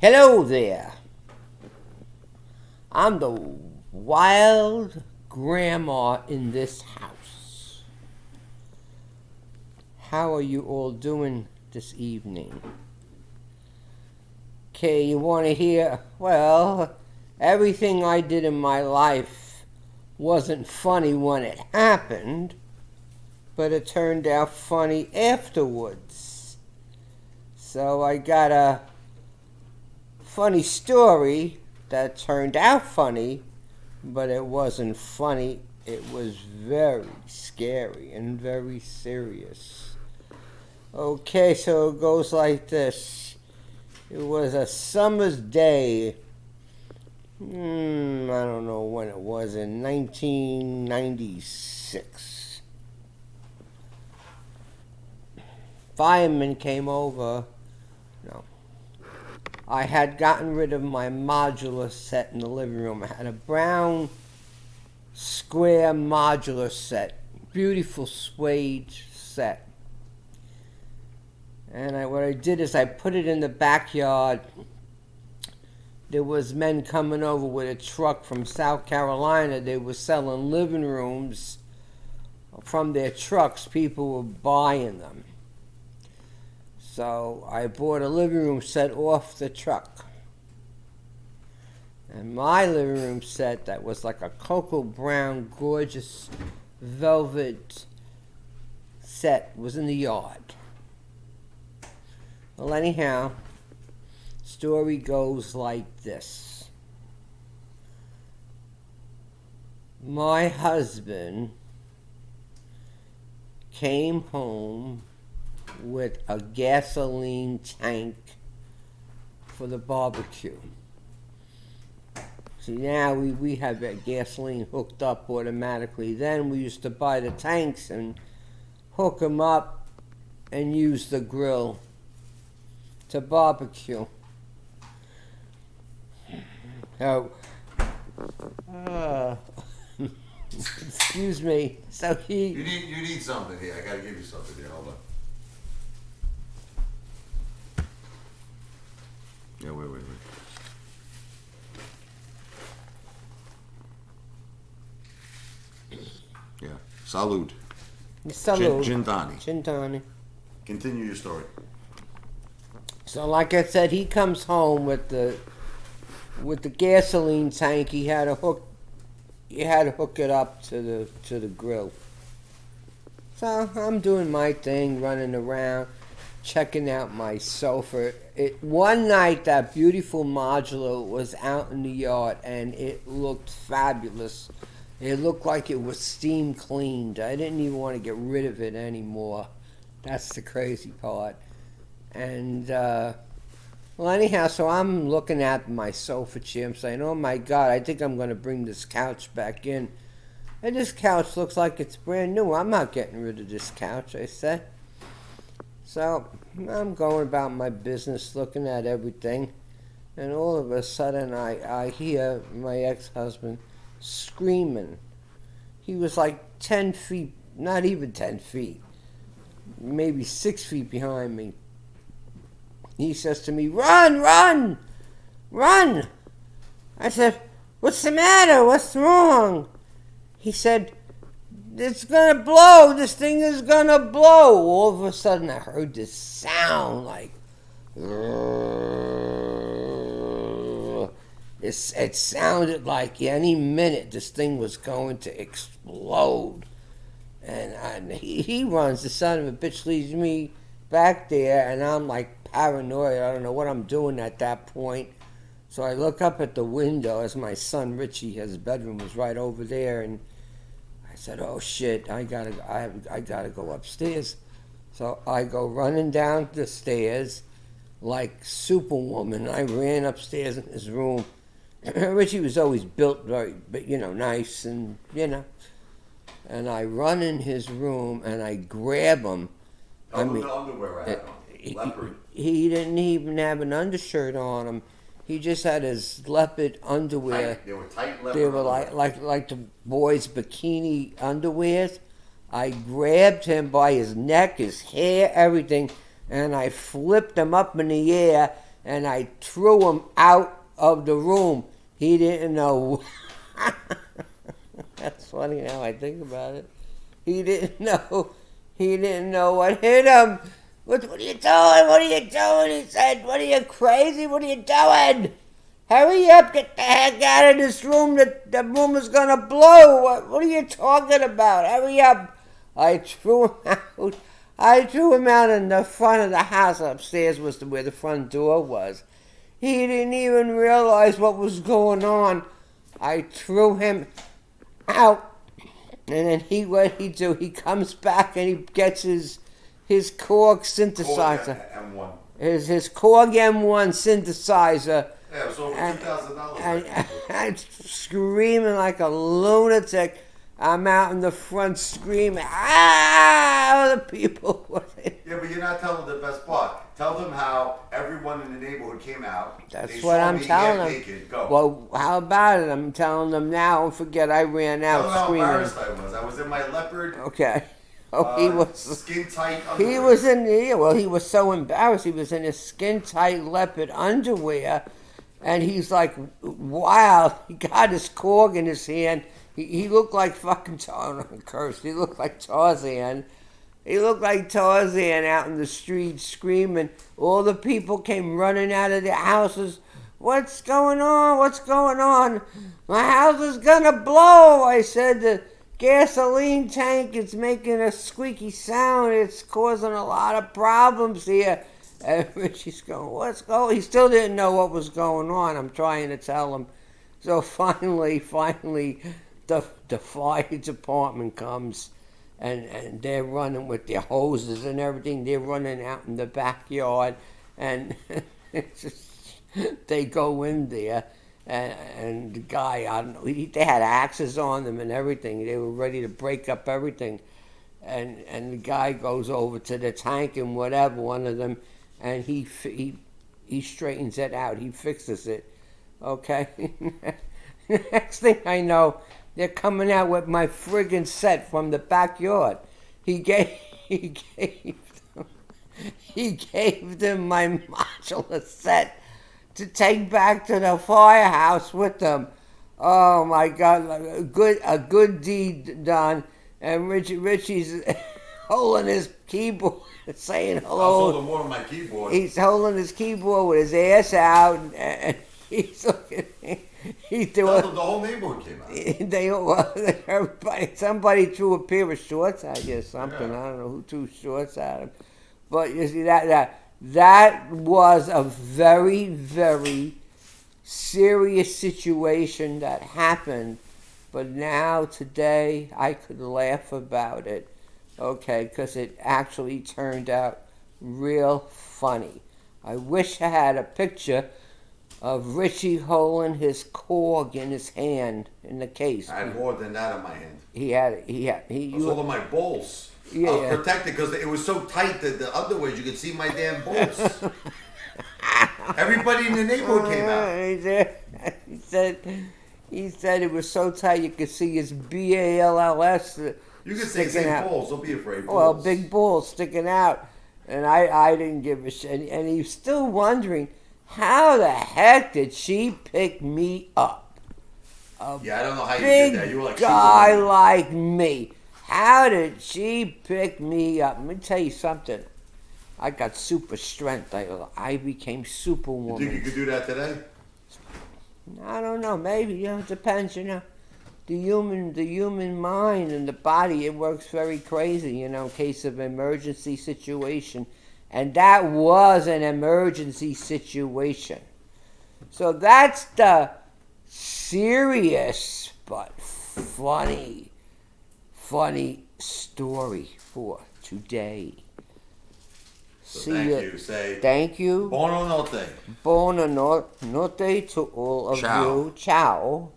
Hello there. I'm the wild grandma in this house. How are you all doing this evening? Okay, you want to hear? Well, everything I did in my life wasn't funny when it happened, but it turned out funny afterwards. So I got a funny story that turned out funny, but it wasn't funny. It was very scary and very serious. Okay, so it goes like this. It was a summer's day. I don't know when it was, in 1996. Firemen came over. No. I had gotten rid of my modular set in the living room. I had a brown square modular set. Beautiful suede set. And what I did is I put it in the backyard. There was men coming over with a truck from South Carolina. They were selling living rooms from their trucks. People were buying them. So I bought a living room set off the truck. And my living room set, that was like a cocoa brown, gorgeous velvet set, was in the yard. Well, anyhow, story goes like this. My husband came home with a gasoline tank for the barbecue. See, now we have that gasoline hooked up automatically. Then we used to buy the tanks and hook them up and use the grill to barbecue. So, excuse me. So You need something here. I gotta give you something here. Hold on. Yeah, wait. Yeah. Salud. Salud. Gin tonic. Continue your story. So, like I said, he comes home with the gasoline tank. He had to hook it up to the grill. So I'm doing my thing, running around, checking out my sofa. One night, that beautiful modular was out in the yard, and it looked fabulous. It looked like it was steam cleaned. I didn't even want to get rid of it anymore. That's the crazy part. And, well, anyhow, so I'm looking at my sofa chair. I'm saying, oh, my God, I think I'm going to bring this couch back in. And this couch looks like it's brand new. I'm not getting rid of this couch, I said. So I'm going about my business, looking at everything. And all of a sudden, I hear my ex-husband screaming. He was like 10 feet, not even 10 feet, maybe 6 feet behind me. He says to me, "Run, run, run." I said, "What's the matter? What's wrong?" He said, "It's going to blow. This thing is going to blow." All of a sudden, I heard this sound like, it sounded like any minute this thing was going to explode. And he runs. The son of a bitch leaves me back there, and I'm like paranoid. I don't know what I'm doing at that point. So I look up at the window as my son Richie, his bedroom was right over there, and I said, "Oh shit, I gotta go upstairs." So I go running down the stairs like Superwoman. I ran upstairs in his room. Richie was always built very, nice, and And I run in his room and I grab him. The underwear I had on. Leopard. He didn't even have an undershirt on him. He just had his leopard underwear. They were tight leopard. They were like the boys' bikini underwears. I grabbed him by his neck, his hair, everything, and I flipped him up in the air and I threw him out of the room. He didn't know. That's funny now I think about it. He didn't know. He didn't know what hit him. What are you doing? What are you doing? He said, what are you, crazy? What are you doing? Hurry up, get the heck out of this room. The room is going to blow. What are you talking about? Hurry up. I threw him out. I threw him out in the front of the house. Upstairs was where the front door was. He didn't even realize what was going on. I threw him out. And then what he do? He comes back and he gets his Korg synthesizer. M1. His Korg M1 synthesizer. Yeah, it was over $2,000. And screaming like a lunatic. I'm out in the front screaming, ah! The people. Yeah, but you're not telling the best part. Tell them how everyone in the neighborhood came out. That's what I'm telling them. Naked. Go. Well, how about it? I'm telling them now. Don't forget, I ran out screaming. How embarrassed I was. I was in my leopard. Okay. Oh, he was skin tight underwear. He was in the. Well, he was so embarrassed. He was in his skin tight leopard underwear, and he's like, wow. He got his Korg in his hand. He looked like fucking cursed. He looked like Tarzan. He looked like Tarzan out in the street screaming. All the people came running out of their houses. What's going on? What's going on? My house is gonna blow. I said the gasoline tank is making a squeaky sound. It's causing a lot of problems here. And Richie's going, what's going on? He still didn't know what was going on. I'm trying to tell him. So finally, the fire department comes, and they're running with their hoses and everything. They're running out in the backyard, and they go in there, and the guy, I don't know, they had axes on them and everything. They were ready to break up everything, and the guy goes over to the tank and whatever, one of them, and he straightens it out. He fixes it. Okay. Next thing I know, they're coming out with my friggin' set from the backyard. He gave them my modular set to take back to the firehouse with them. Oh my God, a good deed done. And Richie's holding his keyboard, saying hello. I was holding one of my keyboards. He's holding his keyboard with his ass out, and he's looking. The whole neighborhood came out. Everybody, somebody threw a pair of shorts at you or something. Yeah. I don't know who threw shorts at him. But you see, that was a very, very serious situation that happened. But now, today, I could laugh about it, okay, because it actually turned out real funny. I wish I had a picture of Richie holding his Korg in his hand in the case. I had more than that in my hand. I was holding my balls. Yeah, I was protected because it was so tight that the underwear, you could see my damn balls. Everybody in the neighborhood came out. He said it was so tight you could see his balls. You could say balls. Don't be afraid. Balls. Well, big balls sticking out, and I didn't give a shit. And he's still wondering, how the heck did she pick me up? Yeah, I don't know how you did that. You were like guy like me. How did she pick me up? Let me tell you something. I got super strength. I became superwoman. You think you could do that today? I don't know. Maybe. It depends. The human mind and the body, it works very crazy. In case of emergency situation. And that was an emergency situation. So that's the serious but funny story for today. So thank you. Say thank you. Buonanotte. Buonanotte to all of you. Ciao.